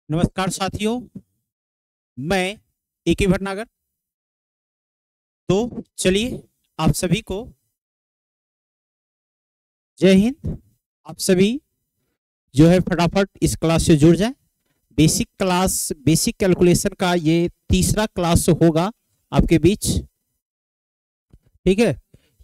नमस्कार साथियों, मैं एके भटनागर। तो चलिए आप सभी को जय हिंद। आप सभी जो है फटाफट इस क्लास से जुड़ जाएं। बेसिक क्लास, बेसिक कैलकुलेशन का ये तीसरा क्लास होगा आपके बीच। ठीक है,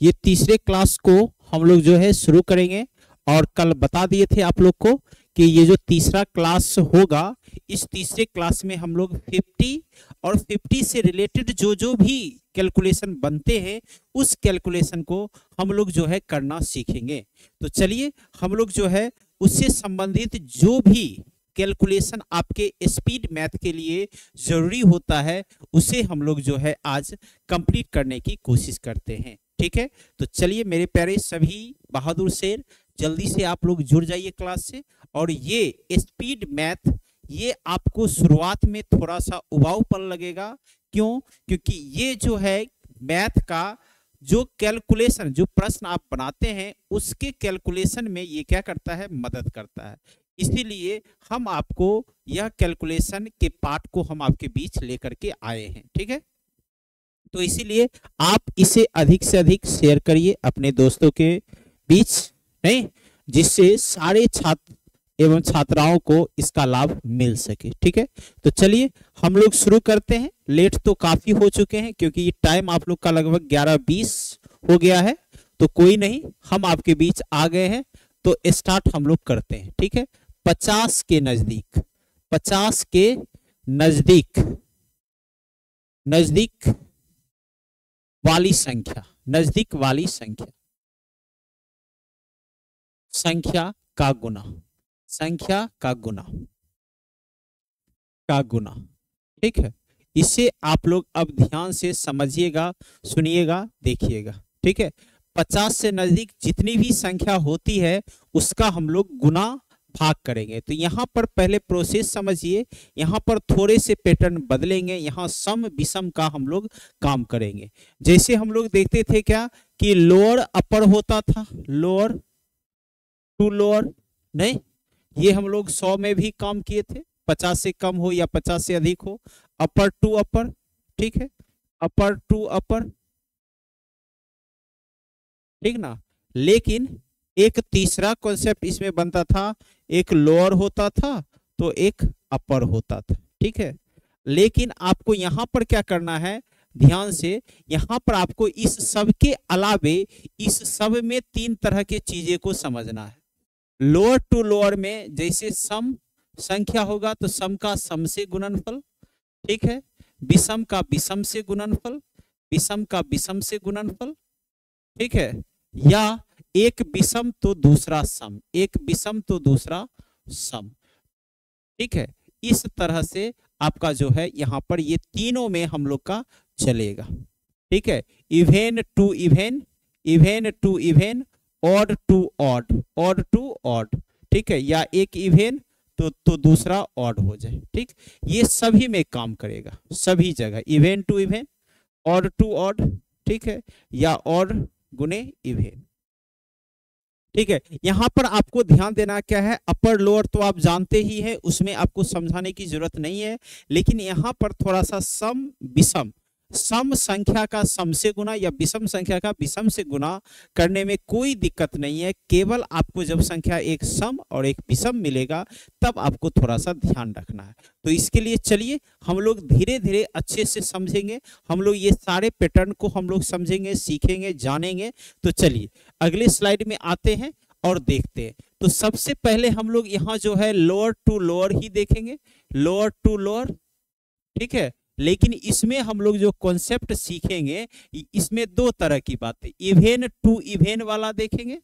ये तीसरे क्लास को हम लोग जो है शुरू करेंगे और कल बता दिए थे आप लोग को कि ये जो तीसरा क्लास होगा, इस तीसरे क्लास में हम लोग 50 और 50 से रिलेटेड जो जो भी कैलकुलेशन बनते हैं उस कैलकुलेशन को हम लोग जो है करना सीखेंगे। तो चलिए हम लोग जो है उससे संबंधित जो भी कैलकुलेशन आपके स्पीड मैथ के लिए जरूरी होता है उसे हम लोग जो है आज कंप्लीट करने की कोशिश करते हैं। ठीक है, तो चलिए मेरे प्यारे सभी बहादुर शेर, जल्दी से आप लोग जुड़ जाइए क्लास से। और ये स्पीड मैथ, ये आपको शुरुआत में थोड़ा सा उबाऊपन लगेगा। क्यों? क्योंकि ये जो है मैथ का जो कैलकुलेशन, जो प्रश्न आप बनाते हैं उसके कैलकुलेशन में ये क्या करता है, मदद करता है। इसीलिए हम आपको यह कैलकुलेशन के पार्ट को हम आपके बीच लेकर के आए हैं। ठीक है, तो इसीलिए आप इसे अधिक से अधिक शेयर करिए अपने दोस्तों के बीच, नहीं, जिससे सारे छात्र एवं छात्राओं को इसका लाभ मिल सके। ठीक है, तो चलिए हम लोग शुरू करते हैं। लेट तो काफी हो चुके हैं क्योंकि ये टाइम आप लोग का लगभग 11:20 हो गया है, तो कोई नहीं, हम आपके बीच आ गए हैं तो स्टार्ट हम लोग करते हैं। ठीक है, 50 के नजदीक, 50 के नजदीक, नजदीक वाली संख्या, नजदीक वाली संख्या, संख्या का गुना, संख्या का गुना, का गुना। ठीक है, इसे आप लोग अब ध्यान से समझिएगा, सुनिएगा, देखिएगा। ठीक है, 50 से नजदीक जितनी भी संख्या होती है उसका हम लोग गुना भाग करेंगे। तो यहाँ पर पहले प्रोसेस समझिए, यहाँ पर थोड़े से पैटर्न बदलेंगे। यहाँ सम विषम का हम लोग काम करेंगे। जैसे हम लोग देखते थे क्या कि लोअर अपर होता था, लोअर टू लोअर, नहीं, ये हम लोग 100 में भी काम किए थे, 50 से कम हो या 50 से अधिक हो। अपर टू अपर, ठीक है, अपर टू अपर, ठीक ना। लेकिन एक तीसरा कॉन्सेप्ट इसमें बनता था, एक लोअर होता था तो एक अपर होता था। ठीक है, लेकिन आपको यहां पर क्या करना है, ध्यान से, यहां पर आपको इस सब के अलावे इस सब में 3 तरह के चीजें को समझना है। लोअर टू लोअर में जैसे सम संख्या होगा तो सम का सम से गुणनफल, ठीक है, विषम का विषम से गुणनफल, विषम का विषम से गुणनफल, ठीक है, या एक विषम तो दूसरा सम, एक विषम तो दूसरा सम। ठीक है, इस तरह से आपका जो है यहां पर ये तीनों में हम लोग का चलेगा। ठीक है, even to even, even to even, odd to odd, odd to odd, ठीक है, या एक इवेन तो दूसरा ऑड हो जाए। ठीक, ये सभी में काम करेगा, सभी जगह, even to even, odd to odd, ठीक है, या ऑड गुने इवेन। ठीक है, यहां पर आपको ध्यान देना क्या है, अपर लोअर तो आप जानते ही हैं, उसमें आपको समझाने की जरूरत नहीं है। लेकिन यहां पर थोड़ा सा सम विषम, सम संख्या का सम से गुना या विषम संख्या का विषम से गुना करने में कोई दिक्कत नहीं है। केवल आपको जब संख्या एक सम और एक विषम मिलेगा तब आपको थोड़ा सा ध्यान रखना है। तो इसके लिए चलिए हम लोग धीरे धीरे अच्छे से समझेंगे, हम लोग ये सारे पैटर्न को हम लोग समझेंगे, सीखेंगे, जानेंगे। तो चलिए अगले स्लाइड में आते हैं और देखते हैं। तो सबसे पहले हम लोग यहाँ जो है लोअर टू लोअर ही देखेंगे, लोअर टू लोअर, ठीक है। लेकिन इसमें हम लोग जो कॉन्सेप्ट सीखेंगे इसमें 2 तरह की बातें, इवेन टू इवेन वाला देखेंगे,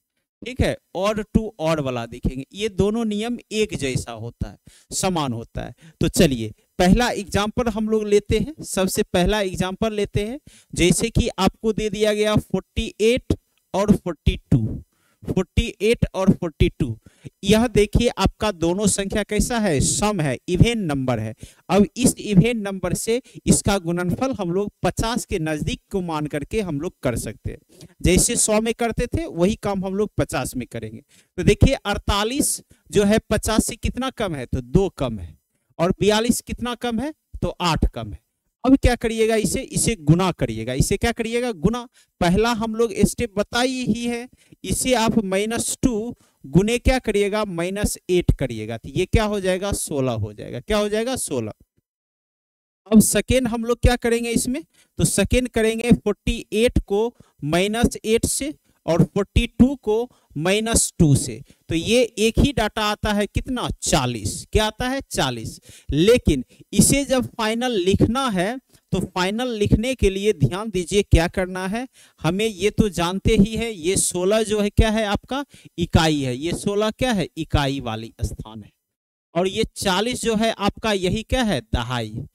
ठीक है, ऑड टू ऑड वाला देखेंगे। ये दोनों नियम एक जैसा होता है, समान होता है। तो चलिए पहला एग्जांपल हम लोग लेते हैं, सबसे पहला एग्जांपल लेते हैं। जैसे कि आपको दे दिया गया 48 और 42, 48 और 42, यह देखिए आपका दोनों संख्या कैसा है, सम है, इवेन नंबर है। अब इस इवेन नंबर से इसका गुणनफल हम लोग 50 के नजदीक को मान करके हम लोग कर सकते हैं। जैसे 100 में करते थे वही काम हम लोग 50 में करेंगे। तो देखिए 48 जो है 50 से कितना कम है, तो 2 कम है। और 42 कितना कम है, तो 8 कम है। अब क्या करिएगा, इसे गुना करिएगा। इसे क्या करिएगा, गुना। पहला हम लोग स्टेप बताइए ही है, इसे आप -2 गुने क्या करिएगा, -8 करिएगा, तो ये क्या हो जाएगा, 16 हो जाएगा। क्या हो जाएगा, 16। अब सेकेंड हम लोग क्या करेंगे इसमें, तो सेकेंड करेंगे 48 को -8 से और 42 को -2 से, तो ये एक ही डाटा आता है कितना, 40। क्या आता है, 40। लेकिन इसे जब फाइनल लिखना है तो फाइनल लिखने के लिए ध्यान दीजिए क्या करना है हमें। ये तो जानते ही है, ये 16 जो है क्या है आपका, इकाई है। ये 16 क्या है, इकाई वाली स्थान है। और ये 40 जो है आपका, यही क्या है, दहाई।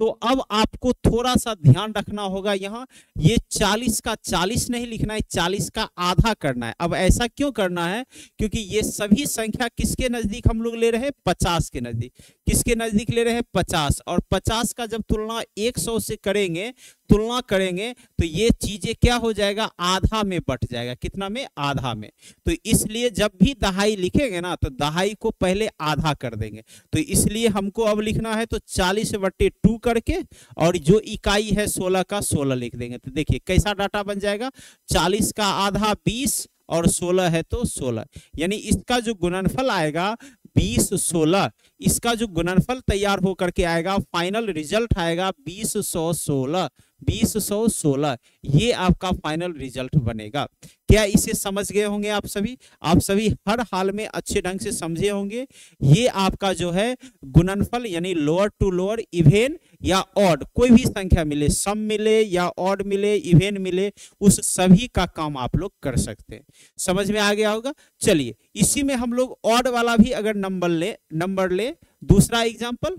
तो अब आपको थोड़ा सा ध्यान रखना होगा, यहाँ ये 40 का 40 नहीं लिखना है, 40 का आधा करना है। अब ऐसा क्यों करना है, क्योंकि ये सभी संख्या किसके नजदीक हम लोग ले रहे हैं, 50 के नजदीक। किसके नजदीक ले रहे हैं, 50। और 50 का जब तुलना 100 से करेंगे, तुलना करेंगे, तो ये चीजें क्या हो जाएगा, आधा में बट जाएगा। कितना में, आधा में। तो इसलिए जब भी दहाई लिखेंगे ना, तो दहाई को पहले आधा कर देंगे। तो इसलिए हमको अब लिखना है तो 40/2 करके, और जो इकाई है 16 का 16 लिख देंगे। तो देखिए कैसा डाटा बन जाएगा, 40 का आधा 20 और 16 है तो 16, यानी इसका जो गुणनफल आएगा 20/16, इसका जो गुणनफल तैयार होकर के आएगा, फाइनल रिजल्ट आएगा 20/16। 20/16 ये आपका फाइनल रिजल्ट बनेगा। क्या इसे समझ गए होंगे आप सभी? आप सभी हर हाल में अच्छे ढंग से समझे होंगे। ये आपका जो है गुणनफल, यानी लोअर टू लोअर, इवेन या ऑड, कोई भी संख्या मिले, सम मिले या ऑड मिले, इवेन मिले, उस सभी का काम आप लोग कर सकते हैं। समझ में आ गया होगा। चलिए इसी में हम लोग ऑड वाला भी अगर नंबर ले दूसरा एग्जांपल,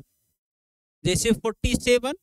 जैसे 47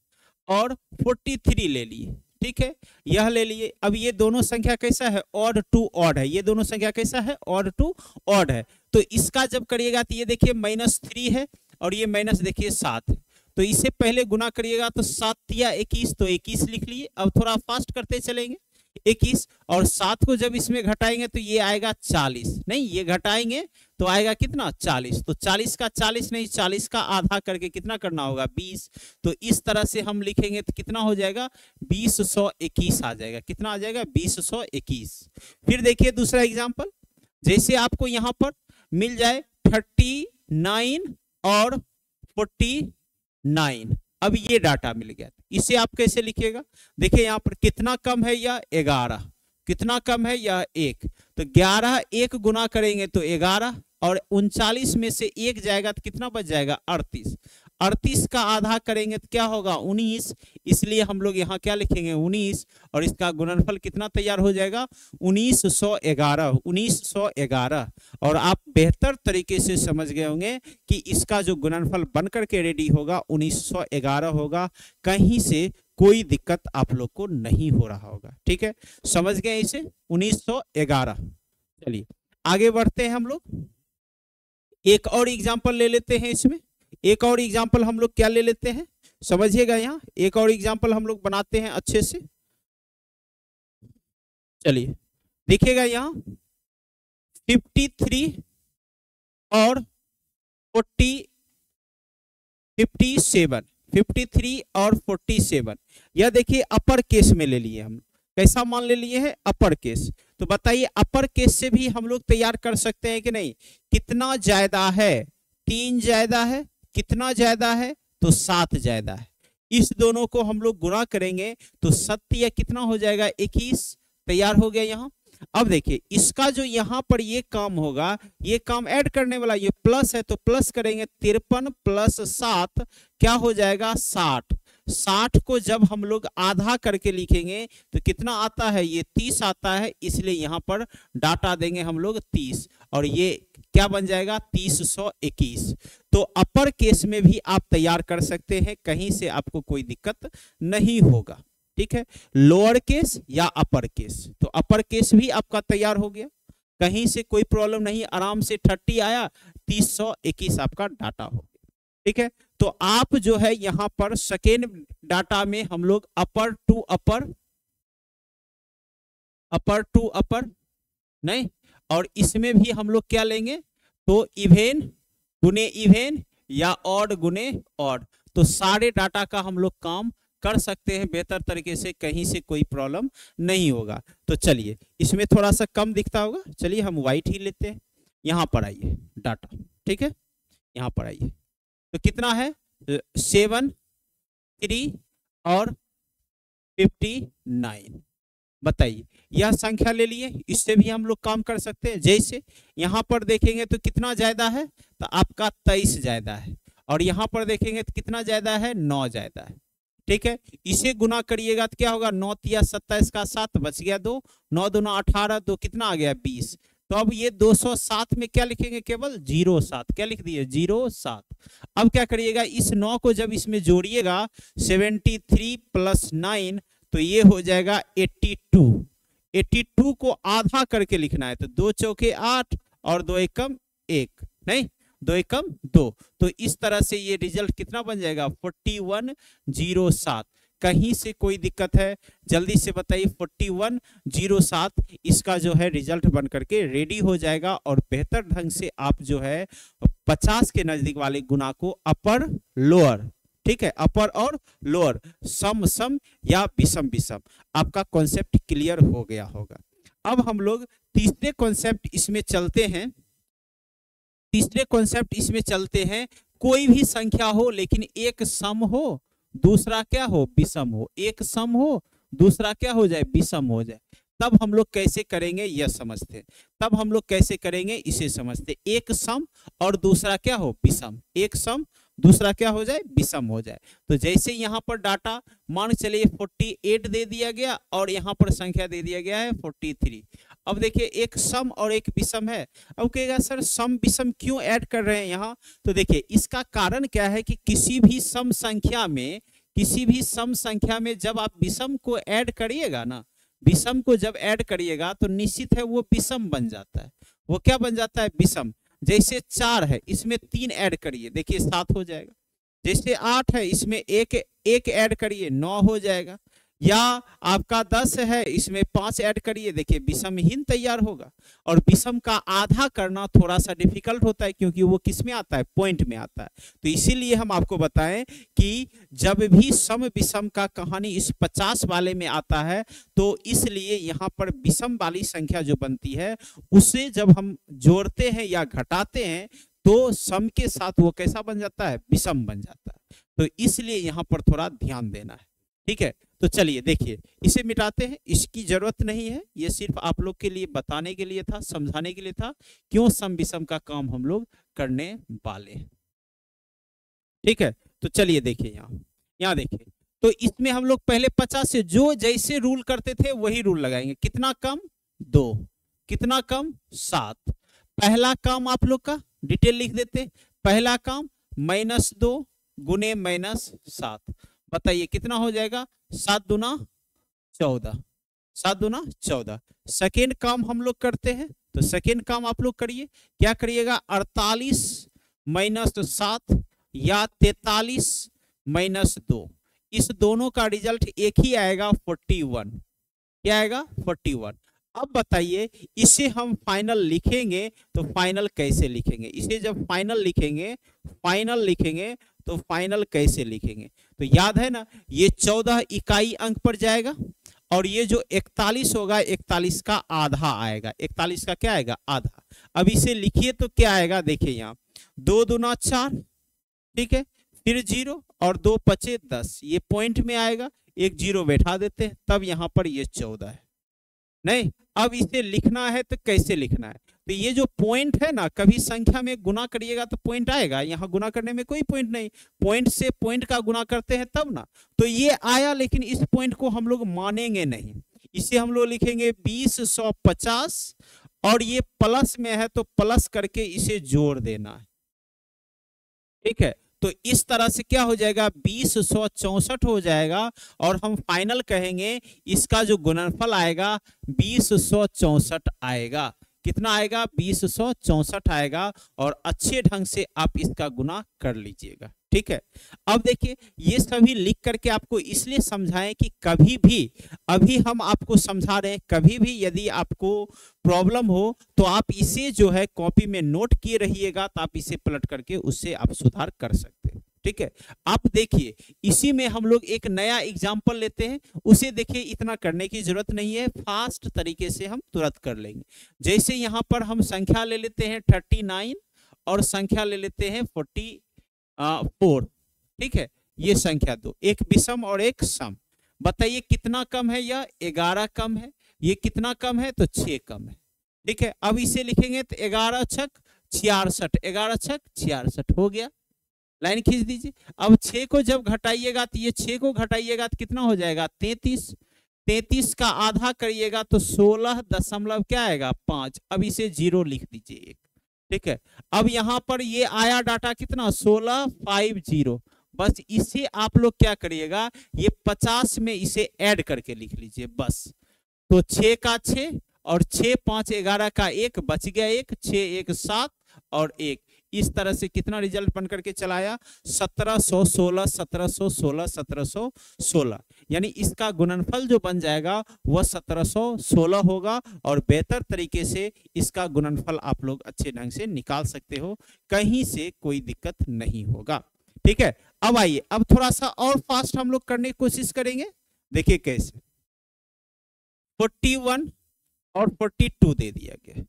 और 43 ले लिए, ठीक है, यह ले लिए। अब ये दोनों संख्या कैसा है, ऑड टू ऑड है। ये दोनों संख्या कैसा है, ऑड टू ऑड है। तो इसका जब करिएगा तो ये देखिए -3 है और ये माइनस देखिए 7 है। तो इसे पहले गुना करिएगा तो 7 या 21, तो 21 लिख लिए। अब थोड़ा फास्ट करते चलेंगे, 21 और 7 को जब इसमें घटाएंगे तो ये आएगा 40, नहीं ये घटाएंगे तो आएगा कितना, 40। तो 40 का 40 नहीं, 40 का आधा करके कितना करना होगा, 20। तो इस तरह से हम लिखेंगे तो कितना हो जाएगा, 20/121 आ जाएगा। कितना आ जाएगा, 20/121। फिर देखिए दूसरा एग्जाम्पल, जैसे आपको यहां पर मिल जाए 39 और 49, अब ये डाटा मिल गया, इसे आप कैसे लिखिएगा, देखिए यहां पर कितना कम है, या 11, कितना कम है, या 1। तो 11 1 गुना करेंगे तो 11, और 39 में से 1 जाएगा तो कितना बच जाएगा, 38। 38 का आधा करेंगे तो क्या होगा, 19। इसलिए हम लोग यहाँ क्या लिखेंगे, 19, और इसका गुणनफल कितना तैयार हो जाएगा, 1911। 1911। और आप बेहतर तरीके से समझ गए होंगे कि इसका जो गुणनफल बनकर के रेडी होगा 1911 होगा। कहीं से कोई दिक्कत आप लोग को नहीं हो रहा होगा, ठीक है, समझ गए इसे, 1911। चलिए आगे बढ़ते हैं हम लोग, एक और एग्जाम्पल ले लेते हैं इसमें। एक और एग्जाम्पल हम लोग क्या ले लेते हैं, समझिएगा, यहाँ एक और एग्जाम्पल हम लोग बनाते हैं अच्छे से। चलिए देखिएगा यहाँ 53 और 57, 53 और 47, यह देखिए अपर केस में ले लिए हम। कैसा मान ले लिए हैं, अपर केस। तो बताइए अपर केस से भी हम लोग तैयार कर सकते हैं कि नहीं। कितना ज्यादा है, 3 ज्यादा है, कितना ज्यादा है, तो 7 ज्यादा है। इस दोनों को हम लोग गुणा करेंगे तो 7 कितना हो जाएगा, 21, तैयार हो गया यहाँ। अब देखिए इसका जो यहाँ पर ये काम होगा, ये काम ऐड करने वाला, ये प्लस है तो प्लस करेंगे, 53 + 7 क्या हो जाएगा, 60। 60 को जब हम लोग आधा करके लिखेंगे तो कितना आता है, ये 30 आता है। इसलिए यहाँ पर डाटा देंगे हम लोग 30, और ये क्या बन जाएगा, 30/121। तो अपर केस में भी आप तैयार कर सकते हैं, कहीं से आपको कोई दिक्कत नहीं होगा, ठीक है। लोअर केस या अपर केस, तो अपर केस भी आपका तैयार हो गया, कहीं से कोई प्रॉब्लम नहीं, आराम से 30 आया, 30/121 आपका डाटा हो गया, ठीक है। तो आप जो है यहां पर सेकेंड डाटा में हम लोग अपर टू अपर नहीं, और इसमें भी हम लोग क्या लेंगे, तो इवेन गुने इवेन या ऑड गुने ऑड। तो सारे डाटा का हम लोग काम कर सकते हैं बेहतर तरीके से, कहीं से कोई प्रॉब्लम नहीं होगा। तो चलिए, इसमें थोड़ा सा कम दिखता होगा, चलिए हम व्हाइट ही लेते हैं। यहाँ पर आइए डाटा, ठीक है, यहाँ पर आइए। तो कितना है 7, 3 और 59, बताइए। यह संख्या ले लिए, इससे भी हम लोग काम कर सकते हैं। जैसे यहाँ पर देखेंगे तो कितना ज्यादा है, तो आपका 23 ज्यादा है, और यहाँ पर देखेंगे तो कितना ज्यादा है, 9 ज्यादा है, ठीक है। इसे गुना करिएगा तो क्या होगा, 9 तिया 27 का 7 बच गया 2, 9 दूना 18, 2 कितना आ गया 20। तो अब ये 207 में क्या लिखेंगे, केवल 07, क्या लिख दिए 07। अब क्या करिएगा, इस 9 को जब इसमें जोड़िएगा 73 प्लस 9, तो ये हो जाएगा 82। 82 को आधा करके लिखना है, तो 2 चौके 8 और 2 एकम 1, नहीं 2 एकम 2। तो इस तरह से ये रिजल्ट कितना बन जाएगा, 4107। कहीं से कोई दिक्कत है जल्दी से बताइए। 4107 इसका जो है रिजल्ट बन करके रेडी हो जाएगा, और बेहतर ढंग से आप जो है 50 के नजदीक वाले गुना को अपर लोअर, ठीक है, अपर और लोअर, सम सम या विषम विषम, आपका कॉन्सेप्ट क्लियर हो गया होगा। अब हम लोग तीसरे कॉन्सेप्ट इसमें चलते हैं। तीसरे कॉन्सेप्ट इसमें चलते हैं, कोई भी संख्या हो लेकिन एक सम हो दूसरा क्या हो, विषम हो। एक सम हो दूसरा क्या हो जाए, विषम हो जाए। तब हम लोग कैसे करेंगे यह समझते हैं। तब हम लोग कैसे करेंगे इसे समझते। एक सम और दूसरा क्या हो, विषम। एक सम दूसरा क्या हो जाए, विषम हो जाए। तो जैसे यहाँ पर डाटा मान चलिए 48 दे दिया गया, और यहाँ पर संख्या दे दिया गया है 43। अब देखिए एक सम और एक विषम है। अब कहेगा सर सम विषम क्यों ऐड कर रहे हैं यहाँ, तो देखिए इसका कारण क्या है कि किसी भी सम संख्या में जब आप विषम को ऐड करिएगा ना, विषम को जब ऐड करिएगा तो निश्चित है वो विषम बन जाता है। वो क्या बन जाता है, विषम। जैसे 4 है, इसमें 3 ऐड करिए, देखिए 7 हो जाएगा। जैसे 8 है, इसमें एक ऐड करिए, 9 हो जाएगा। या आपका 10 है, इसमें 5 ऐड करिए, देखिए विषमहीन तैयार होगा। और विषम का आधा करना थोड़ा सा डिफिकल्ट होता है, क्योंकि वो किस में आता है, पॉइंट में आता है। तो इसीलिए हम आपको बताएं कि जब भी सम विषम का कहानी इस 50 वाले में आता है, तो इसलिए यहाँ पर विषम वाली संख्या जो बनती है उसे जब हम जोड़ते हैं या घटाते हैं तो सम के साथ वो कैसा बन जाता है, विषम बन जाता है। तो इसलिए यहाँ पर थोड़ा ध्यान देना है, ठीक है। तो चलिए देखिए, इसे मिटाते हैं, इसकी जरूरत नहीं है, ये सिर्फ आप लोग के लिए बताने के लिए था, समझाने के लिए था क्यों सम विषम का काम हम लोग करने वाले हैं, ठीक है। तो चलिए देखिए यहाँ देखिए, तो इसमें हम लोग पहले 50 से जो जैसे रूल करते थे वही रूल लगाएंगे। कितना कम 2, कितना कम 7। पहला काम आप लोग का डिटेल लिख देते, पहला काम -2 गुने -7, बताइए कितना हो जाएगा, 7 दूना 14, 7 दूना 14। सेकेंड काम हम लोग करते हैं, तो सेकेंड काम आप लोग करिए, क्या करिएगा, 48 - 7 या 43 - 2, इस दोनों का रिजल्ट एक ही आएगा 41। क्या आएगा, 41। अब बताइए इसे हम फाइनल लिखेंगे तो फाइनल कैसे लिखेंगे, इसे जब फाइनल लिखेंगे तो फाइनल कैसे लिखेंगे। तो याद है ना, ये 14 इकाई अंक पर जाएगा, और ये जो 41 होगा 41 का आधा आएगा, 41 का क्या आएगा, आधा। अब इसे लिखिए तो क्या आएगा, देखिए यहाँ 2 दूना 4, ठीक है, फिर 0 और 2 पचे 10, ये पॉइंट में आएगा, एक 0 बैठा देते हैं, तब यहाँ पर ये 14 है। नहीं, अब इसे लिखना है तो कैसे लिखना है, तो ये जो पॉइंट है ना, कभी संख्या में गुना करिएगा तो पॉइंट आएगा, यहाँ गुना करने में कोई पॉइंट नहीं, पॉइंट से पॉइंट का गुना करते हैं तब ना। तो ये आया, लेकिन इस पॉइंट को हम लोग मानेंगे नहीं, इसे हम लोग लिखेंगे 20/150, और ये प्लस में है तो प्लस करके इसे जोड़ देना है, ठीक है। तो इस तरह से क्या हो जाएगा, 20/164 हो जाएगा, और हम फाइनल कहेंगे इसका जो गुणनफल आएगा 20/164 आएगा। कितना आएगा 2064 आएगा, और अच्छे ढंग से आप इसका गुना कर लीजिएगा। ठीक है, अब देखिए ये सभी लिख करके आपको इसलिए समझाएं कि कभी भी, अभी हम आपको समझा रहे हैं, कभी भी यदि आपको प्रॉब्लम हो तो आप इसे जो है कॉपी में नोट किए रहिएगा, तो आप इसे पलट करके उससे आप सुधार कर सकते हैं। ठीक है, आप देखिए इसी में हम लोग एक नया एग्जाम्पल लेते हैं, उसे देखिए इतना करने की जरूरत नहीं है, फास्ट तरीके से हम तुरंत कर लेंगे। जैसे यहाँ पर हम संख्या ले लेते हैं 39 और संख्या ले लेते हैं 44। ठीक है, ये संख्या दो, एक विषम और एक सम। बताइए कितना कम है, यह 11 कम है, ये कितना कम है तो 6 कम है। ठीक है, अब इसे लिखेंगे तो 11 छक 66, 11 छक 66 हो गया, लाइन खींच दीजिए। अब 6 को जब घटाइएगा तो ये 6 को घटाइएगा तो कितना हो जाएगा 33, 33 का आधा करिएगा तो 16 दशमलव क्या आएगा 5। अब इसे 0 लिख दीजिए एक। ठीक है, अब यहाँ पर ये आया डाटा कितना 1650, बस इसे आप लोग क्या करिएगा, ये 50 में इसे ऐड करके लिख लीजिए बस। तो 6 का 6 और 6 5 11 का 1 बच गया, 1 6 1 7 और 1, इस तरह से कितना रिजल्ट बन करके चलाया 1716, 1716, 1716, यानी इसका गुणनफल जो बन जाएगा वह 1716 होगा, और बेहतर तरीके से इसका गुणनफल आप लोग अच्छे ढंग से निकाल सकते हो, कहीं से कोई दिक्कत नहीं होगा। ठीक है, अब आइए अब थोड़ा सा और फास्ट हम लोग करने की कोशिश करेंगे। देखिए कैसे 41 और 42 दे दिया गया।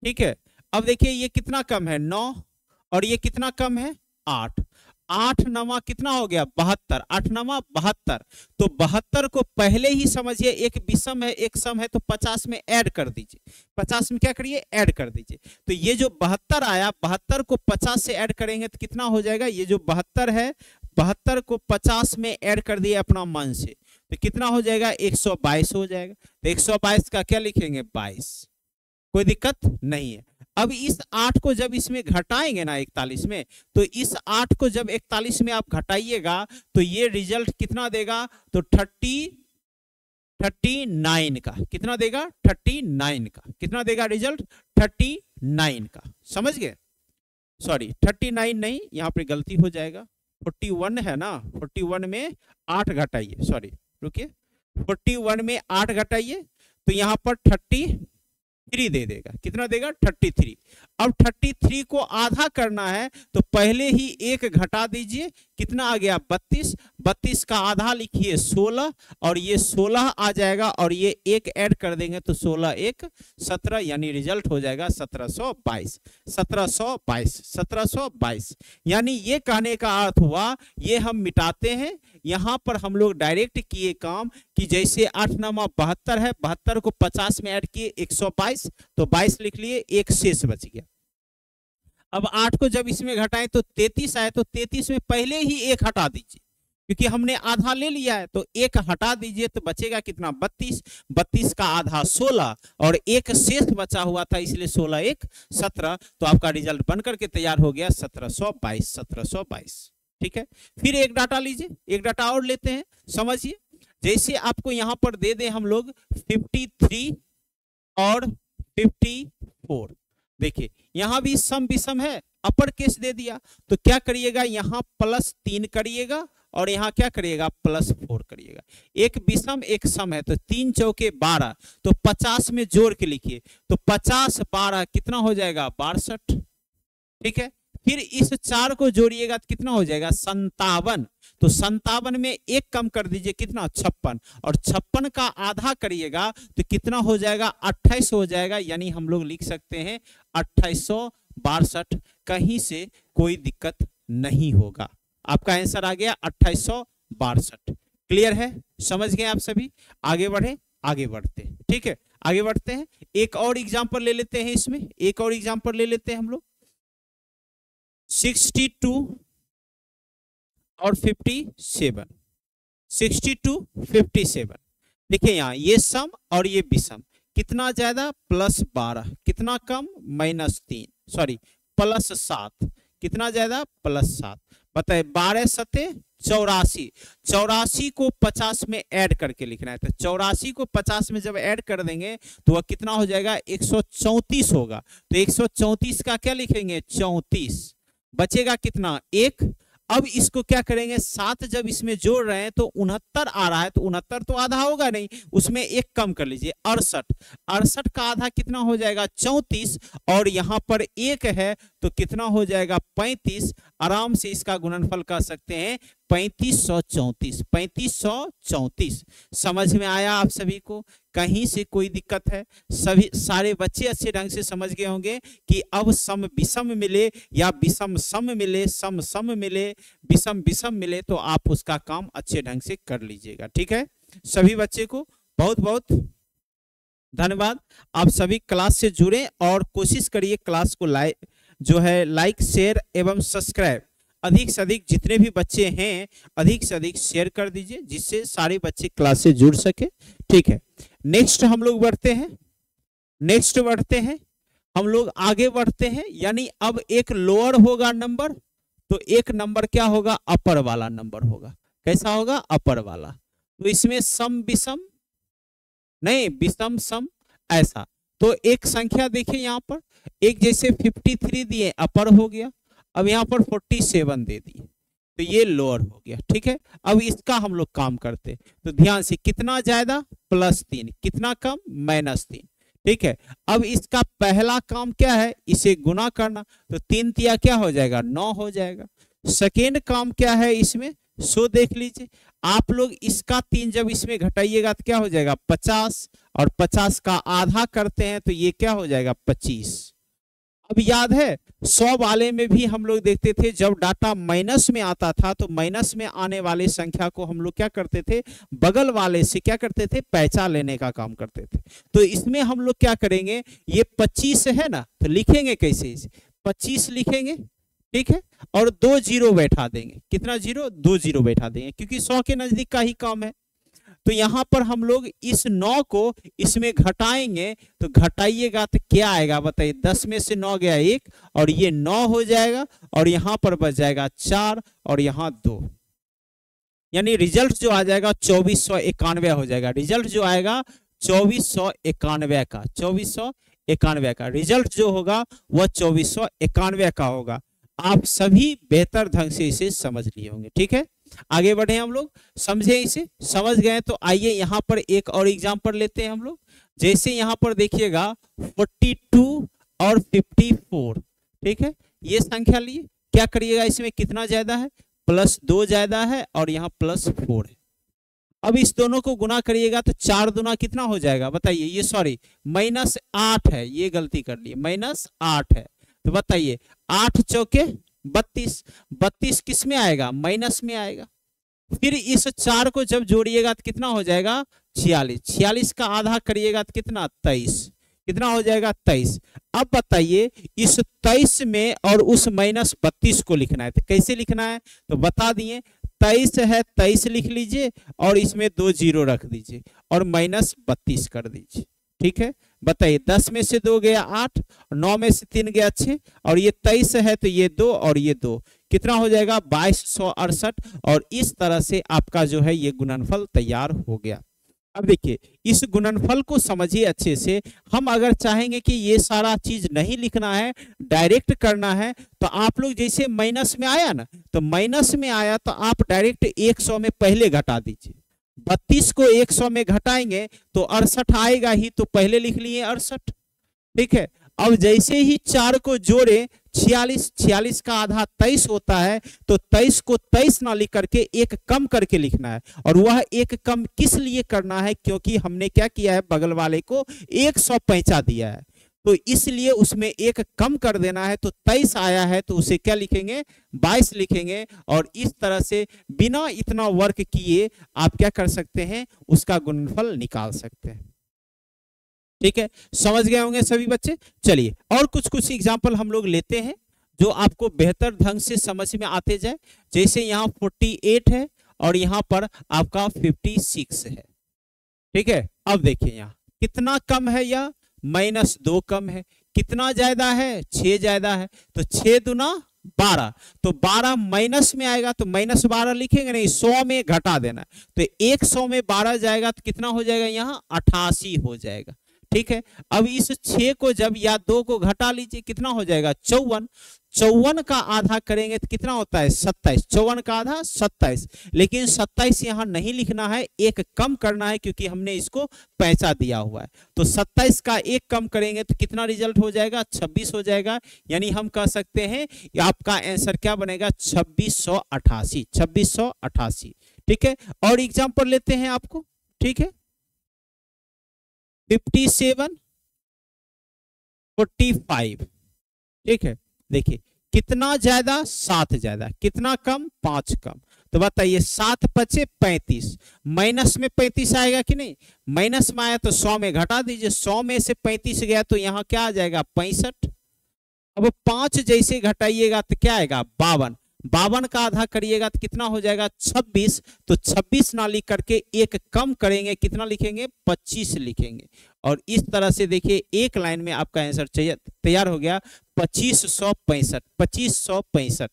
ठीक है, अब देखिए ये कितना कम है 9, और ये कितना कम है 8, 8 नवा कितना हो गया 72, 8 नवा 72। तो 72 को पहले ही समझिए एक विषम है एक सम है, तो 50 में ऐड कर दीजिए, 50 में क्या करिए ऐड कर दीजिए। तो ये जो 72 आया, 72 को 50 से ऐड करेंगे तो कितना हो जाएगा, ये जो 72 है 72 को 50 में ऐड कर दिए अपना मन से, तो कितना हो जाएगा 122 हो जाएगा। तो 122 का क्या लिखेंगे 22, कोई दिक्कत नहीं है। अब इस 8 को जब इसमें घटाएंगे ना 41 में, तो इस 8 को जब 41 में आप घटाइएगा तो ये रिजल्ट कितना देगा, तो 39 का कितना देगा 39 का कितना देगा रिजल्ट 39 का, समझ गए। सॉरी 39 नहीं, यहाँ पे गलती हो जाएगा, 41 है ना, 41 में 8 घटाइए, सॉरी रुकिए, 41 में 8 घटाइए तो यहाँ पर 33 दे देगा, कितना देगा 33। अब 33 को आधा करना है तो पहले ही एक घटा दीजिए, कितना आ गया 32, 32 का आधा लिखिए 16, और ये 16 आ जाएगा, और ये एक ऐड कर देंगे तो 16 1 17, यानी रिजल्ट हो जाएगा 1722, 1722, 1722। यानी ये कहने का अर्थ हुआ, ये हम मिटाते हैं, यहाँ पर हम लोग डायरेक्ट किए काम कि जैसे 8 9 72 है, 72 को 50 में ऐड किए 122, तो 22 लिख लिए, एक शेष बच गया। अब 8 को जब इसमें घटाएं तो 33 आए, तो 33 में पहले ही एक हटा दीजिए, क्योंकि हमने आधा ले लिया है, तो एक हटा दीजिए तो बचेगा कितना 32, 32 का आधा 16, और एक शेष बचा हुआ था, इसलिए 16 1 17, तो आपका रिजल्ट बनकर के तैयार हो गया 1722, 1722। ठीक है, फिर एक डाटा लीजिए, एक डाटा और लेते हैं, समझिए। जैसे आपको यहाँ पर दे दें हम लोग 53 और 54, देखिए यहां भी सम विषम है, अपर केस दे दिया, तो क्या करिएगा यहाँ +3 करिएगा, और यहाँ क्या करिएगा +4 करिएगा। एक विषम एक सम है, तो 3 चौके 12, तो 50 में जोड़ के लिखिए, तो 50 12 कितना हो जाएगा 62। ठीक है, फिर इस 4 को जोड़िएगा तो कितना हो जाएगा 57, तो 57 में एक कम कर दीजिए, कितना 56, और 56 का आधा करिएगा तो कितना हो जाएगा 28 हो जाएगा, यानी हम लोग लिख सकते हैं 2862, कहीं से कोई दिक्कत नहीं होगा। आपका आंसर आ गया 2862। क्लियर है, समझ गए आप सभी। आगे बढ़े, आगे बढ़ते हैं। ठीक है, आगे बढ़ते हैं, एक और एग्जाम्पल ले लेते हैं, इसमें एक और एग्जाम्पल ले लेते हैं हम लोग। 62 और 57, 62 57, देखिए यहाँ ये सम और ये विषम, कितना ज्यादा +12, कितना कम -3, सॉरी +7, कितना ज्यादा +7। बताए 12 7 84। 84 को 50 में ऐड करके लिखना है। तो 84 को 50 में जब ऐड कर देंगे तो वह कितना हो जाएगा, 134 होगा। तो 134 का क्या लिखेंगे, 34। बचेगा कितना, 1। अब इसको क्या करेंगे, 7 जब इसमें जोड़ रहे हैं तो 69 आ रहा है, तो 69 तो आधा होगा नहीं, उसमें 1 कम कर लीजिए, 68। 68 का आधा कितना हो जाएगा, 34, और यहाँ पर 1 है तो कितना हो जाएगा, 35। आराम से इसका गुणनफल कर सकते हैं 3534। 3534 समझ में आया आप सभी को, कहीं से कोई दिक्कत है, सभी सारे बच्चे अच्छे ढंग से समझ गए होंगे कि अब सम विषम मिले या विषम सम मिले, सम सम मिले, विषम विषम मिले, तो आप उसका काम अच्छे ढंग से कर लीजिएगा। ठीक है, सभी बच्चे को बहुत बहुत धन्यवाद। आप सभी क्लास से जुड़े और कोशिश करिए क्लास को लाइक शेयर एवं सब्सक्राइब अधिक से अधिक, जितने भी बच्चे हैं अधिक से अधिक शेयर कर दीजिए, जिससे सारे बच्चे क्लास से जुड़ सके। ठीक है, नेक्स्ट हम लोग बढ़ते हैं, हम लोग आगे बढ़ते हैं। यानी अब एक लोअर होगा नंबर, तो एक नंबर क्या होगा, अपर वाला नंबर होगा। कैसा होगा, अपर वाला। तो इसमें सम विषम नहीं, विषम सम, ऐसा। तो एक संख्या देखिए यहाँ पर, एक जैसे 53 दिए अपर हो गया, अब यहाँ पर 47 दे दिए तो ये लोअर हो गया। ठीक है, अब इसका हम लोग काम करते, तो ध्यान से, कितना ज्यादा, +3, कितना कम, -3। ठीक है, अब इसका पहला काम क्या है, इसे गुना करना, तो 3 तिया क्या हो जाएगा, 9 हो जाएगा। सेकेंड काम क्या है इसमें, सो देख लीजिए आप लोग, इसका 3 जब इसमें घटाइएगा तो क्या हो जाएगा, 50, और 50 का आधा करते हैं तो ये क्या हो जाएगा, 25। अब याद है 100 वाले में भी हम लोग देखते थे, जब डाटा माइनस में आता था तो माइनस में आने वाले संख्या को हम लोग क्या करते थे, बगल वाले से क्या करते थे, पैसा लेने का काम करते थे। तो इसमें हम लोग क्या करेंगे, ये 25 है ना, तो लिखेंगे कैसे, 25 लिखेंगे। ठीक है, और 2 जीरो बैठा देंगे, कितना जीरो, 2 जीरो बैठा देंगे, क्योंकि 100 के नजदीक का ही काम है। तो यहां पर हम लोग इस 9 को इसमें घटाएंगे, तो घटाइएगा तो क्या आएगा बताइए, 10 में से 9 गया 1, और ये 9 हो जाएगा, और यहां पर बच जाएगा 4, और यहां 2, यानी रिजल्ट जो आ जाएगा 2491 हो जाएगा। रिजल्ट जो आएगा 2491 का, 2491 का रिजल्ट जो होगा वह 2491 का होगा। आप सभी बेहतर ढंग से इसे समझ लिए होंगे। ठीक है, आगे बढ़े हम लोग, समझे, इसे समझ गए तो आइए यहाँ पर एक और एग्जांपल लेते हैं हम लोग। जैसे यहाँ पर देखिएगा 42 और 54। ठीक है, ये संख्या लिए, क्या करिएगा, इसमें कितना ज्यादा है, +2 ज्यादा है, और यहाँ +4 है। अब इस दोनों को गुना करिएगा तो 4 दूना कितना हो जाएगा बताइए, ये सॉरी -8 है, ये गलती कर लिए, -8 है। तो बताइए 8 चौके 32, 32 किस में आएगा, माइनस में आएगा। फिर इस 4 को जब जोड़िएगा तो कितना हो जाएगा, 46। 46 का आधा करिएगा तो कितना, 23, कितना हो जाएगा, 23। अब बताइए इस 23 में और उस -32 को लिखना है, तो कैसे लिखना है, तो बता दिए, 23 है, 23 लिख लीजिए, और इसमें 2 जीरो रख दीजिए, और -32 कर दीजिए। ठीक है, बताइए 10 में से 2 गया 8, 9 में से 3 गया 6, और ये 23 है तो ये 2 और ये 2, कितना हो जाएगा, 2268। और इस तरह से आपका जो है ये गुणनफल तैयार हो गया। अब देखिए इस गुणनफल को समझिए अच्छे से। हम अगर चाहेंगे कि ये सारा चीज नहीं लिखना है, डायरेक्ट करना है, तो आप लोग जैसे माइनस में आया ना, तो माइनस में आया तो आप डायरेक्ट 100 में पहले घटा दीजिए। 32 को 100 में घटाएंगे तो 68 आएगा ही, तो पहले लिख लिए 68। ठीक है, अब जैसे ही 4 को जोड़े 46, 46 का आधा 23 होता है, तो 23 को 23 ना लिख करके एक कम करके लिखना है। और वह एक कम किस लिए करना है, क्योंकि हमने क्या किया है, बगल वाले को 100 पैंचा दिया है, तो इसलिए उसमें एक कम कर देना है। तो 23 आया है तो उसे क्या लिखेंगे, 22 लिखेंगे। और इस तरह से बिना इतना वर्क किए आप क्या कर सकते हैं, उसका गुणनफल निकाल सकते हैं। ठीक है, समझ गए होंगे सभी बच्चे। चलिए और कुछ एग्जाम्पल हम लोग लेते हैं जो आपको बेहतर ढंग से समझ में आते जाए। जैसे यहाँ 48 है और यहाँ पर आपका 56 है। ठीक है, अब देखिए यहाँ कितना कम है, या -2 कम है, कितना ज्यादा है, 6 ज्यादा है, तो 6 दूना 12, तो 12 माइनस में आएगा तो -12 लिखेंगे नहीं, 100 में घटा देना है, तो 100 में 12 जाएगा तो कितना हो जाएगा यहाँ 88 हो जाएगा। ठीक है, अब इस 6 को जब या 2 को घटा लीजिए कितना हो जाएगा 54, 54 का आधा करेंगे तो कितना होता है 27, 54 का आधा 27, लेकिन 27 यहाँ नहीं लिखना है, एक कम करना है क्योंकि हमने इसको पैसा दिया हुआ है, तो 27 का एक कम करेंगे तो कितना रिजल्ट हो जाएगा 26 हो जाएगा। यानी हम कह सकते हैं आपका आंसर क्या बनेगा 2688, 2688। ठीक है, और एग्जाम्पल लेते हैं आपको। ठीक है, 57, 45। ठीक है, देखिए कितना ज्यादा 7 ज्यादा, कितना कम 5 कम, तो बताइए 7 पचे 35, माइनस में 35 आएगा कि नहीं, माइनस में आया तो 100 में घटा दीजिए, 100 में से 35 गया तो यहाँ क्या आ जाएगा 65। अब 5 जैसे घटाइएगा तो क्या आएगा 52, 52 का आधा करिएगा तो कितना हो जाएगा 26, तो 26 ना लिख करके एक कम करेंगे कितना लिखेंगे 25 लिखेंगे, और इस तरह से देखिए एक लाइन में आपका आंसर तैयार हो गया 2565, 2565।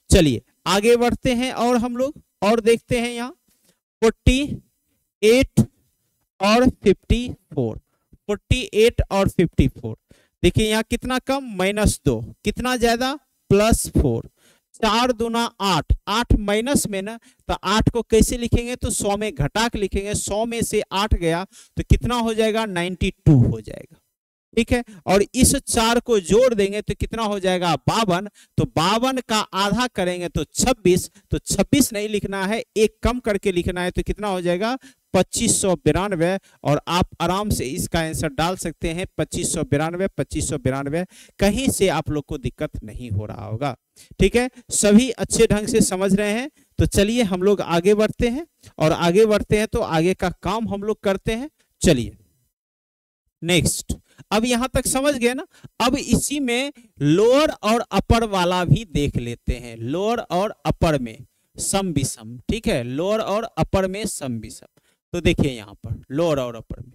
चलिए आगे बढ़ते हैं और हम लोग और देखते हैं यहाँ 48 और 54, 48 और 54। देखिए यहाँ कितना कम -2, कितना ज्यादा +4, 4 दूना 8, 8 माइनस में ना, तो 8 को कैसे लिखेंगे तो 100 में घटा के लिखेंगे, 100 में से 8 गया तो कितना हो जाएगा 92 हो जाएगा। ठीक है, और इस 4 को जोड़ देंगे तो कितना हो जाएगा 52, तो 52 का आधा करेंगे तो 26, तो 26 नहीं लिखना है, एक कम करके लिखना है, तो कितना हो जाएगा 2592, और आप आराम से इसका आंसर डाल सकते हैं 2592, 2592, कहीं से आप लोग को दिक्कत नहीं हो रहा होगा। ठीक है, सभी अच्छे ढंग से समझ रहे हैं, तो चलिए हम लोग आगे बढ़ते हैं, और आगे बढ़ते हैं तो आगे का काम हम लोग करते हैं। चलिए नेक्स्ट, अब यहां तक समझ गए ना, अब इसी में लोअर और अपर वाला भी देख लेते हैं, लोअर और अपर में सम विषम। ठीक है, लोअर और अपर में सम विषम, तो देखिए यहाँ पर लोअर और अपर में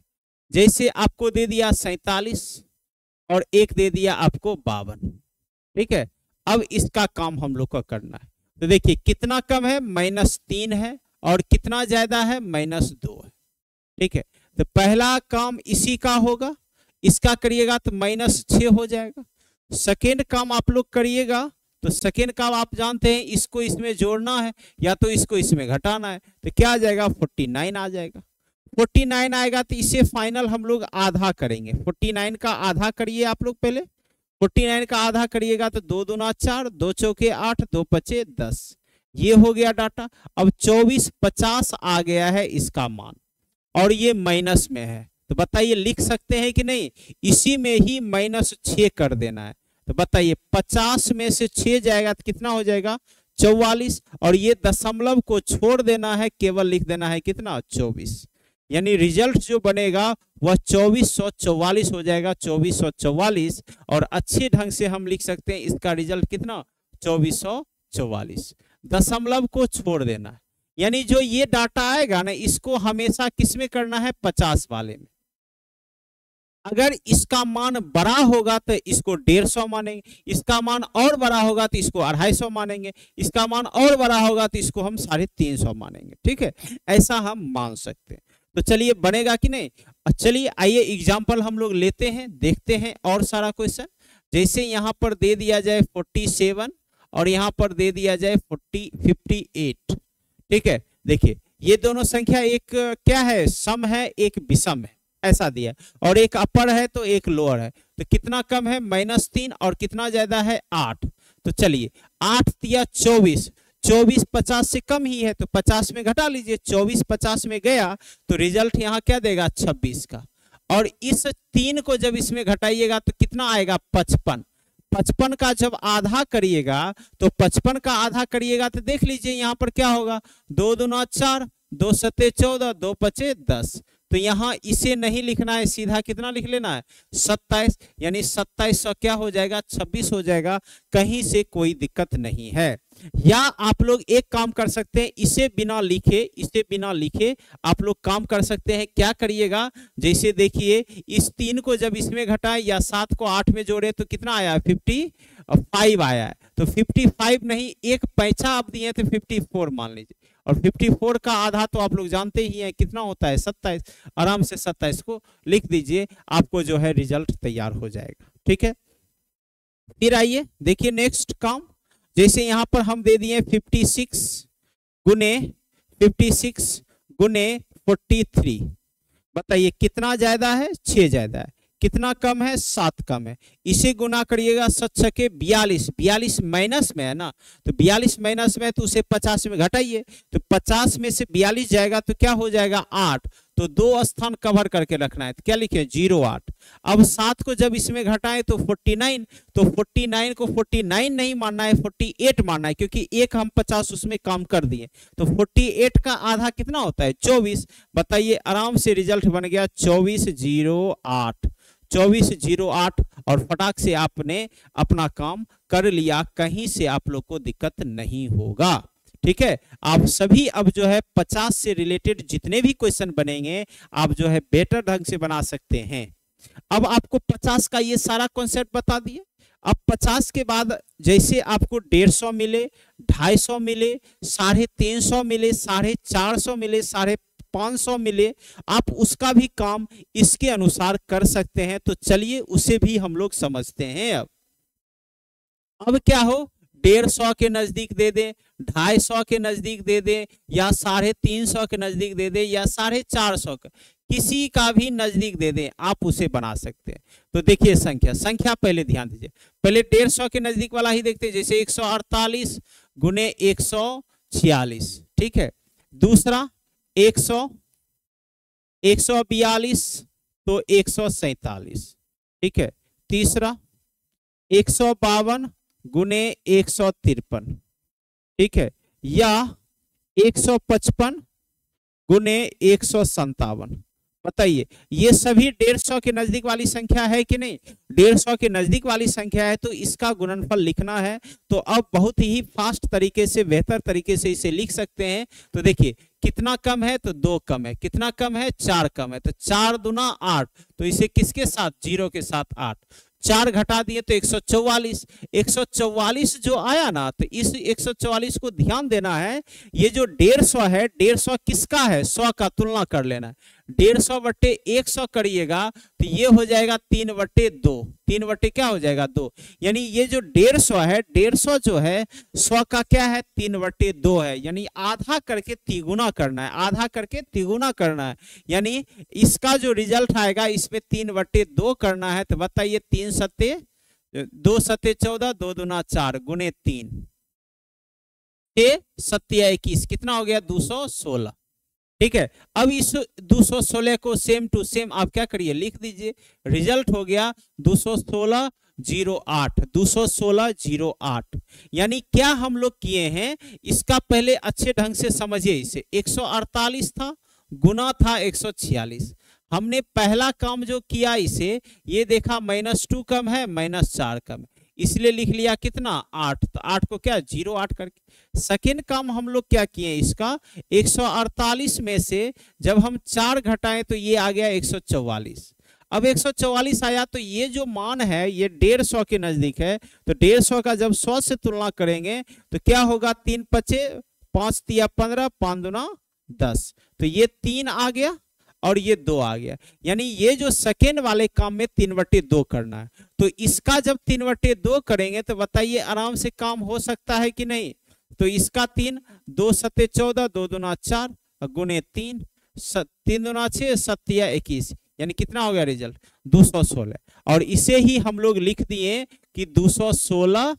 जैसे आपको दे दिया 47 और एक दे दिया आपको 52। ठीक है, अब इसका काम हम लोग को करना है, तो देखिए कितना कम है -3 है, और कितना ज्यादा है -2 है। ठीक है, तो पहला काम इसी का होगा, इसका करिएगा तो -6 हो जाएगा। सेकेंड काम आप लोग करिएगा तो सेकेंड काम आप जानते हैं, इसको इसमें जोड़ना है या तो इसको इसमें घटाना है, तो क्या आ जाएगा 49 आ जाएगा। 49 आएगा तो इसे फाइनल हम लोग आधा करेंगे, 49 का आधा करिए आप लोग पहले, 49 का आधा करिएगा तो 2 दूना 4, 2 चौके 8, 2 पचे 10, ये हो गया डाटा। अब 2450 आ गया है इसका मान, और ये माइनस में है, तो बताइए लिख सकते हैं कि नहीं, इसी में ही -6 कर देना है, तो बताइए 50 में से 6 जाएगा तो कितना हो जाएगा 44, और ये दशमलव को छोड़ देना है, केवल लिख देना है कितना 24, यानी रिजल्ट जो बनेगा वह 2444 हो जाएगा, 2444, और अच्छे ढंग से हम लिख सकते हैं इसका रिजल्ट कितना 2444, दशमलव को छोड़ देना है, यानी जो ये डाटा आएगा ना इसको हमेशा किसमें करना है 50 वाले में। अगर इसका मान बड़ा होगा तो इसको 150 मानेंगे, इसका मान और बड़ा होगा तो इसको 250 मानेंगे, इसका मान और बड़ा होगा तो इसको हम 350 मानेंगे। ठीक है, ऐसा हम मान सकते हैं, तो चलिए बनेगा कि नहीं। चलिए आइए एग्जाम्पल हम लोग लेते हैं, देखते हैं और सारा क्वेश्चन। जैसे यहाँ पर दे दिया जाए 47 और यहाँ पर दे दिया जाए 58। ठीक है, देखिए ये दोनों संख्या एक क्या है सम है, एक विषम है, ऐसा दिया, और एक अपर है तो एक लोअर है, तो कितना कम है -3 और कितना ज्यादा है 8। तो चलिए 8 दिया 24, 24 50 से कम ही है तो 50 में घटा लीजिए, 24 50 में गया तो रिजल्ट यहाँ क्या देगा 26 का, और इस 3 को जब इसमें घटाइएगा तो कितना आएगा 55। 55 का जब आधा करिएगा तो 55 का आधा करिएगा तो देख लीजिए यहाँ पर क्या होगा, 2 दूना 4, 2 सते 14, 2 पचे 10, तो यहाँ इसे नहीं लिखना है, सीधा कितना लिख लेना है 27, यानी 27 क्या हो जाएगा 26 हो जाएगा, कहीं से कोई दिक्कत नहीं है। या आप लोग एक काम कर सकते हैं, इसे बिना लिखे आप लोग काम कर सकते हैं। क्या करिएगा, जैसे देखिए इस 3 को जब इसमें घटाए या 7 को 8 में जोड़े तो कितना आया 55 आया है। तो 55 नहीं, एक पैसा आप दिए तो 54 मान लीजिए, और 54 का आधा तो आप लोग जानते ही हैं कितना होता है 27। आराम से 27 को लिख दीजिए, आपको जो है रिजल्ट तैयार हो जाएगा। ठीक है, फिर आइए देखिए नेक्स्ट काम। जैसे यहां पर हम दे दिए 56 गुने 43, बताइए कितना ज्यादा है 6 ज्यादा है, कितना कम है 7 कम है। इसे गुना करिएगा 7 छके 42 माइनस में है ना, तो 42 माइनस में तो उसे 50 में घटाइए, तो 50 में से 42 जाएगा तो क्या हो जाएगा 8, तो 2 स्थान कवर करके रखना है, तो क्या लिखे 08। अब 7 को जब इसमें घटाएं तो 49, तो 49 को 49 नहीं मानना है 48 मानना है, क्योंकि एक हम 50 उसमें काम कर दिए, तो 48 का आधा कितना होता है 24। बताइए, आराम से रिजल्ट बन गया 2408 और फटाक से आपने अपना काम कर लिया, कहीं से आप लोग को दिक्कत नहीं होगा। ठीक है, आप सभी अब जो है 50 से रिलेटेड जितने भी क्वेश्चन बनेंगे आप जो है बेटर ढंग से बना सकते हैं। अब आपको 50 का ये सारा कॉन्सेप्ट बता दिए। अब 50 के बाद जैसे आपको 150 मिले, 250 मिले, 350 मिले, 450 मिले, 550 मिले, आप उसका भी काम इसके अनुसार कर सकते हैं। तो चलिए उसे भी हम लोग समझते हैं। अब क्या हो, 150 के नजदीक दे दे, 250 के नजदीक दे दे, या 350 के नजदीक दे दे, या 450 का, किसी का भी नजदीक दे दे, आप उसे बना सकते हैं। तो देखिए संख्या पहले ध्यान दीजिए, पहले 150 के नजदीक वाला ही देखते हैं, जैसे 148 गुने 146। ठीक है, दूसरा 142 तो 147। ठीक है, तीसरा 152 गुने 153। ठीक है, या 155 गुने 157। बताइए, ये सभी 150 के नजदीक वाली संख्या है कि नहीं? 150 के नजदीक वाली संख्या है तो इसका गुणनफल लिखना है। तो अब बहुत ही फास्ट तरीके से, बेहतर तरीके से इसे लिख सकते हैं। तो देखिए कितना कम है तो 2 कम है, कितना कम है 4 कम है, तो 4 दूना 8, तो इसे किसके साथ 0 के साथ 8, 4 घटा दिए तो 144। 144 जो आया ना, तो इस 144 को ध्यान देना है। ये जो 150 है, 150 किसका है 100 का, तुलना कर लेना है। 150 बट्टे 100 करिएगा तो ये हो जाएगा 3 बट्टे 2, 3 बट्टे क्या हो जाएगा 2, यानी ये जो 150 है, 150 जो है 100 का क्या है 3 बट्टे 2 है, यानी आधा करके तिगुना करना है, आधा करके तिगुना करना है, यानी इसका जो रिजल्ट आएगा इसमें 3 बट्टे 2 करना है। तो बताइए 3 सत्ते 2 सत्ते 14, 2 दूना 4 गुने 3, 6 सत्या 21, कितना हो गया 216। ठीक है, अब इस 216 को सेम टू सेम आप क्या करिए लिख दीजिए, रिजल्ट हो गया 21608, 21608। यानी क्या हम लोग किए हैं, इसका पहले अच्छे ढंग से समझिए। इसे 148 था, गुना था 146। हमने पहला काम जो किया, इसे ये देखा -2 कम है, -4 कम है, इसलिए लिख लिया कितना 8, तो 8 को क्या 08 करके। सेकेंड काम हम लोग क्या किए, इसका 148 में से जब हम 4 घटाएं तो ये आ गया 144। अब 144 आया तो ये जो मान है ये 150 के नजदीक है, तो 150 का जब 100 से तुलना करेंगे तो क्या होगा 3 पचे 5 तिया 15, 5 दूना 10, तो ये 3 आ गया और ये 2 आ गया। यानी ये जो सेकेंड वाले काम में 3/2 करना है, तो इसका जब 3/2 करेंगे तो बताइए आराम से काम हो सकता है कि नहीं। तो इसका 3, 2 सत्ते 14, 2 दूना 4 गुने 3, 3 दूना 6, 7 या 21, यानी कितना हो गया रिजल्ट 216। और इसे ही हम लोग लिख दिए कि 216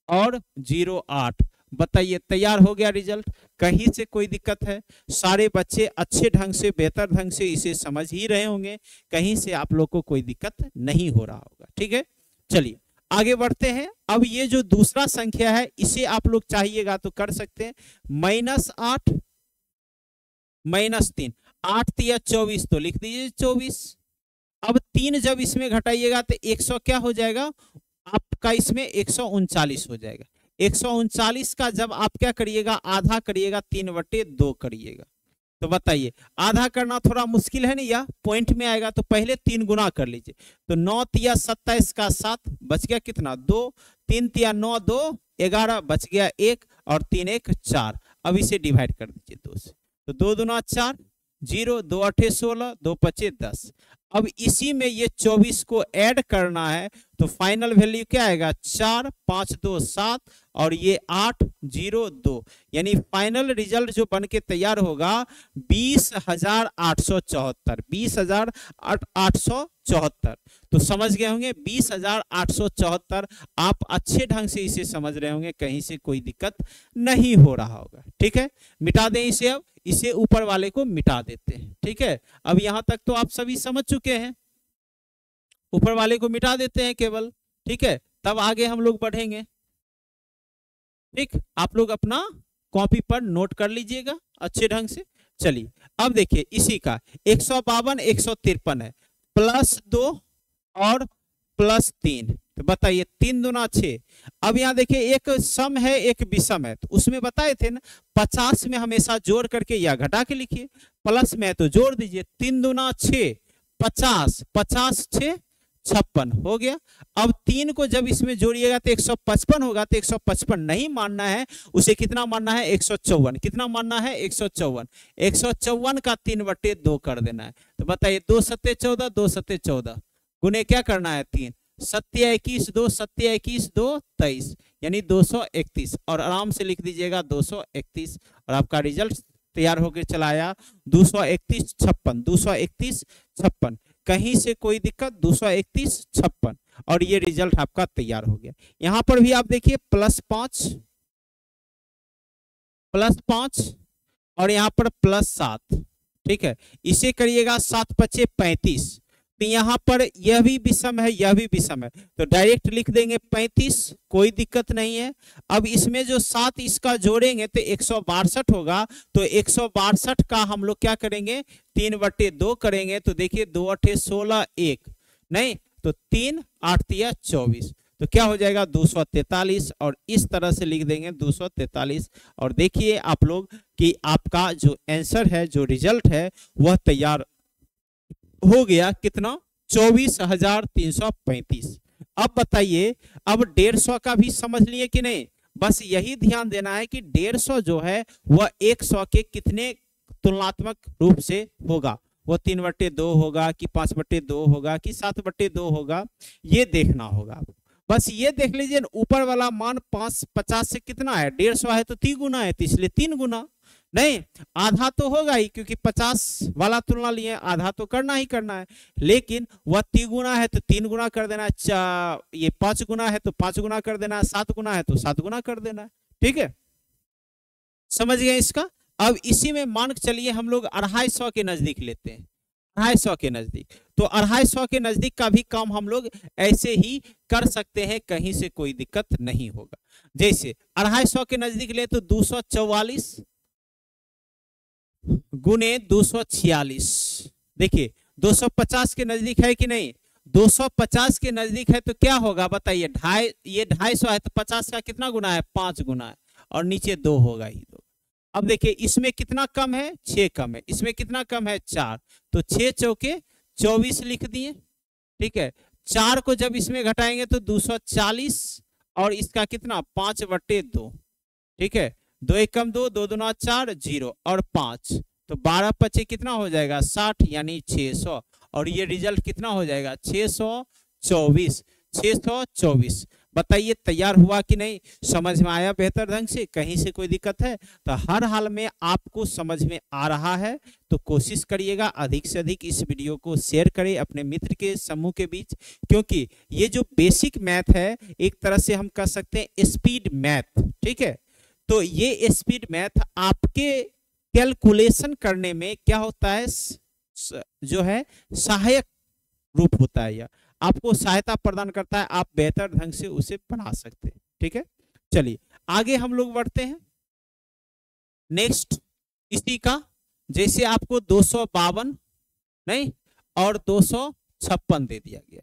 और 08। बताइए तैयार हो गया रिजल्ट, कहीं से कोई दिक्कत है? सारे बच्चे अच्छे ढंग से, बेहतर ढंग से इसे समझ ही रहे होंगे, कहीं से आप लोग को कोई दिक्कत नहीं हो रहा होगा। ठीक है, चलिए आगे बढ़ते हैं। अब ये जो दूसरा संख्या है इसे आप लोग चाहिएगा तो कर सकते हैं, -8 -3। 8 तिया 24, तो लिख दीजिए 24। अब 3 जब इसमें घटाइएगा तो 100 क्या हो जाएगा आपका, इसमें 139 हो जाएगा। 139 का जब आप क्या करिएगा, आधा करिएगा, 3/2 करिएगा। तो बताइए, आधा करना थोड़ा मुश्किल है नहीं, या पॉइंट में आएगा तो पहले 3 गुना कर लीजिए। तो 9 तिया 27 का 7 बच गया कितना 2, 3 तिया 9 2 11 बच गया 1 और 3 1 4। अब इसे डिवाइड कर दीजिए 2 से, तो 2 दूना 4, 0 2 8 16 2 5 10। अब इसी में ये 24 को ऐड करना है, तो फाइनल वैल्यू क्या आएगा 4 5 2 7 और ये 8 0 2, यानी फाइनल रिजल्ट जो बन के तैयार होगा 20,874, 20,874। तो समझ गए होंगे 20,874। आप अच्छे ढंग से इसे समझ रहे होंगे, कहीं से कोई दिक्कत नहीं हो रहा होगा। ठीक है, मिटा दें इसे, अब इसे ऊपर वाले को मिटा देते हैं। ठीक है, अब यहां तक तो आप सभी समझ चुके हैं, ऊपर वाले को मिटा देते हैं केवल। ठीक है, तब आगे हम लोग बढ़ेंगे। ठीक, आप लोग अपना कॉपी पर नोट कर लीजिएगा अच्छे ढंग से। चलिए अब देखिए, इसी का 152 153 है, +2 और +3, तो बताइए 3 दूना 6। अब यहाँ देखिए एक सम है एक विषम है, तो उसमें बताए थे ना 50 में हमेशा जोड़ करके या घटा के लिखिए, प्लस में है तो जोड़ दीजिए। 3 दूना 6 50, 50 6 56 हो गया। अब 3 को जब इसमें जोड़िएगा तो 155 होगा, तो 155 नहीं मानना है, उसे कितना मानना है 154। कितना मानना है 154। 154 का 3/2 कर देना है। तो बताइए 2 सत्ते 14, 2 सत्ते 14 गुने क्या करना है 3 सत्या 21, 2 सत्या 21 2 23, यानी 231। और आराम से लिख दीजिएगा 231 और आपका रिजल्ट तैयार होकर चला आया 231 56, 231 56। कहीं से कोई दिक्कत, 231 56 और ये रिजल्ट आपका तैयार हो गया। यहां पर भी आप देखिए +5 और यहां पर +7। ठीक है, इसे करिएगा 7 5 35, तो यहां पर यह भी विषम है यह भी विषम है, तो डायरेक्ट लिख देंगे 35, कोई दिक्कत नहीं है। अब इसमें जो 7 इसका जोड़ेंगे तो 162 होगा, तो 162 का हम लोग क्या करेंगे 3/2 करेंगे। तो देखिए 2 8 16 1 नहीं, तो 3 8 तिया 24, तो क्या हो जाएगा 243 और इस तरह से लिख देंगे 243। और देखिए आप लोग कि आपका जो आंसर है, जो रिजल्ट है वह तैयार हो गया कितना 24,335। अब बताइए, अब 150 का भी समझ लिए कि नहीं, बस यही ध्यान देना है कि 150 जो है वह 100 के कितने तुलनात्मक रूप से होगा, वो 3/2 होगा कि 5/2 होगा कि 7/2 होगा, ये देखना होगा। बस ये देख लीजिए ऊपर वाला मान 50 से कितना है 150 है, तो 3 गुना है, तो इसलिए 3 गुना नहीं, आधा तो होगा ही क्योंकि 50 वाला तुलना लिए, आधा तो करना ही करना है, लेकिन वह 3 गुना है तो 3 गुना कर देना, ये 5 गुना है तो 5 गुना कर देना, 7 गुना है तो 7 गुना कर देना। ठीक है, समझ गए इसका। अब इसी में मान के चलिए हम लोग 250 के नजदीक लेते हैं, 250 के नजदीक, तो 250 के नजदीक का भी काम हम लोग ऐसे ही कर सकते हैं, कहीं से कोई दिक्कत नहीं होगा। जैसे 250 के नजदीक ले तो 244 गुने 246, देखिए 250 के नजदीक है कि नहीं, 250 के नजदीक है तो क्या होगा बताइए, ये 250 है तो 50 का कितना गुना है 5 गुना है, और नीचे 2 होगा ही 2। अब देखिए इसमें कितना कम है 6 कम है, इसमें कितना कम है 4, तो 6 चौके 24 लिख दिए। ठीक है, 4 को जब इसमें घटाएंगे तो 240 और इसका कितना 5/2। ठीक है, 2 1 कम 2, 2 दूना 4 0 और 5, तो 12 5 कितना हो जाएगा 60, यानी 600। और ये रिजल्ट कितना हो जाएगा 624, 624। बताइए तैयार हुआ कि नहीं, समझ में आया बेहतर ढंग से, कहीं से कोई दिक्कत है? तो हर हाल में आपको समझ में आ रहा है तो कोशिश करिएगा अधिक से अधिक इस वीडियो को शेयर करें अपने मित्र के समूह के बीच, क्योंकि ये जो बेसिक मैथ है एक तरह से हम कह सकते हैं स्पीड मैथ। ठीक है, तो ये स्पीड मैथ आपके कैलकुलेशन करने में क्या होता है, जो है सहायक रूप होता है, या आपको सहायता प्रदान करता है, आप बेहतर ढंग से उसे बना सकते हैं। ठीक है, चलिए आगे हम लोग बढ़ते हैं। नेक्स्ट इसी का जैसे आपको 252 नहीं और 256 दे दिया गया,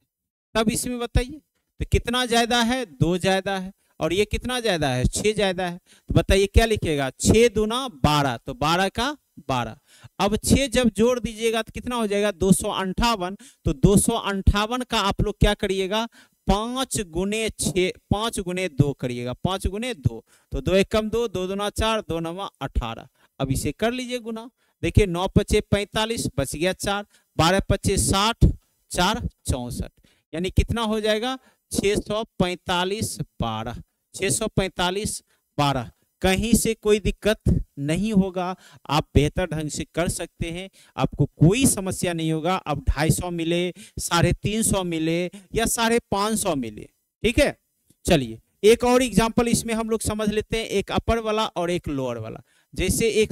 तब इसमें बताइए तो कितना ज्यादा है, 2 ज्यादा है, और ये कितना ज्यादा है, 6 ज्यादा है। तो बताइए क्या लिखेगा, 6 दूना 12, तो 12 का 12। अब 6 जब जोड़ दीजिएगा तो कितना हो जाएगा, 258। तो 258 का आप लोग क्या करिएगा, 5 गुने 6, 5 गुने 2 करिएगा, 5 गुने 2, तो 2 एकम 2, 2 दूना 4, 2 नवा 18। अब इसे कर लीजिए गुना, देखिए 9 पचे 45, बच गया 4, 12 पचे 60, 4 64, यानी कितना हो जाएगा, 645 12, 645 12। कहीं से कोई दिक्कत नहीं होगा, आप बेहतर ढंग से कर सकते हैं, आपको कोई समस्या नहीं होगा। अब 250 मिले, 350 मिले या 550 मिले, ठीक है। चलिए एक और एग्जांपल इसमें हम लोग समझ लेते हैं, एक अपर वाला और एक लोअर वाला। जैसे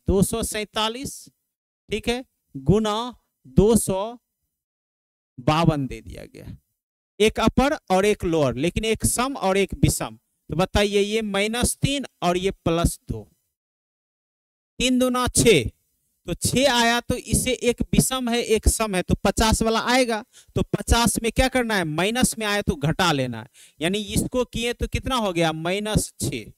247, ठीक है, गुना 252 दे दिया गया, एक अपर और एक लोअर, लेकिन एक सम और एक विषम। तो बताइए ये -3 और ये +2, 3 दूना 6, तो 6 आया, तो इसे एक विषम है एक सम है, तो 50 वाला आएगा। तो 50 में क्या करना है, माइनस में आया तो घटा लेना है, यानी इसको किए तो कितना हो गया, -6,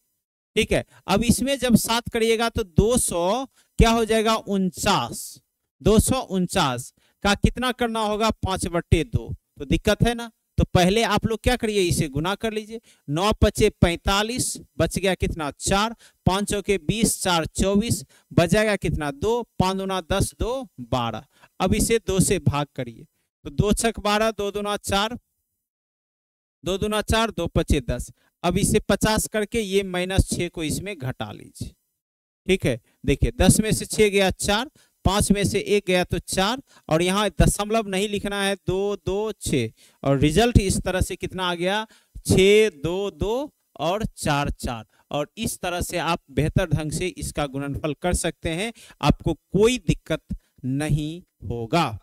ठीक है। अब इसमें जब 7 करिएगा तो 200 क्या हो जाएगा, 49, 249 का कितना करना होगा, 5/2, तो दिक्कत है ना। तो पहले आप लोग क्या करिए, इसे गुना कर लीजिए, 9 पचे 45, बच गया कितना 4, 5 चौके 20, 4 24, बचेगा कितना 2, 5 दूना 10, 2 12। अब इसे 2 से भाग करिए, तो 2 छक 12, 2 दूना 4, 2 दूना 4, 2 पचे 10। अब इसे 50 करके ये -6 को इसमें घटा लीजिए, ठीक है। देखिए 10 में से 6 गया 4, 5 में से 1 गया तो 4, और यहाँ दशमलव नहीं लिखना है, 2 2 6, और रिजल्ट इस तरह से कितना आ गया, 6 2 2 और 4 4। और इस तरह से आप बेहतर ढंग से इसका गुणनफल कर सकते हैं, आपको कोई दिक्कत नहीं होगा,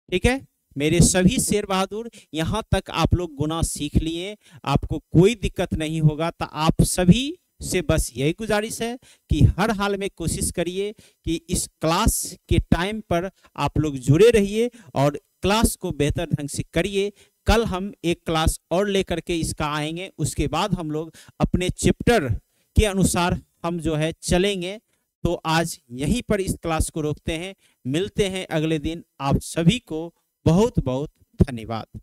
ठीक है। मेरे सभी शेर बहादुर, यहाँ तक आप लोग गुना सीख लिए, आपको कोई दिक्कत नहीं होगा। तो आप सभी से बस यही गुजारिश है कि हर हाल में कोशिश करिए कि इस क्लास के टाइम पर आप लोग जुड़े रहिए और क्लास को बेहतर ढंग से करिए। कल हम एक क्लास और लेकर के इसका आएंगे, उसके बाद हम लोग अपने चैप्टर के अनुसार हम जो है चलेंगे। तो आज यहीं पर इस क्लास को रोकते हैं, मिलते हैं अगले दिन। आप सभी को बहुत बहुत धन्यवाद।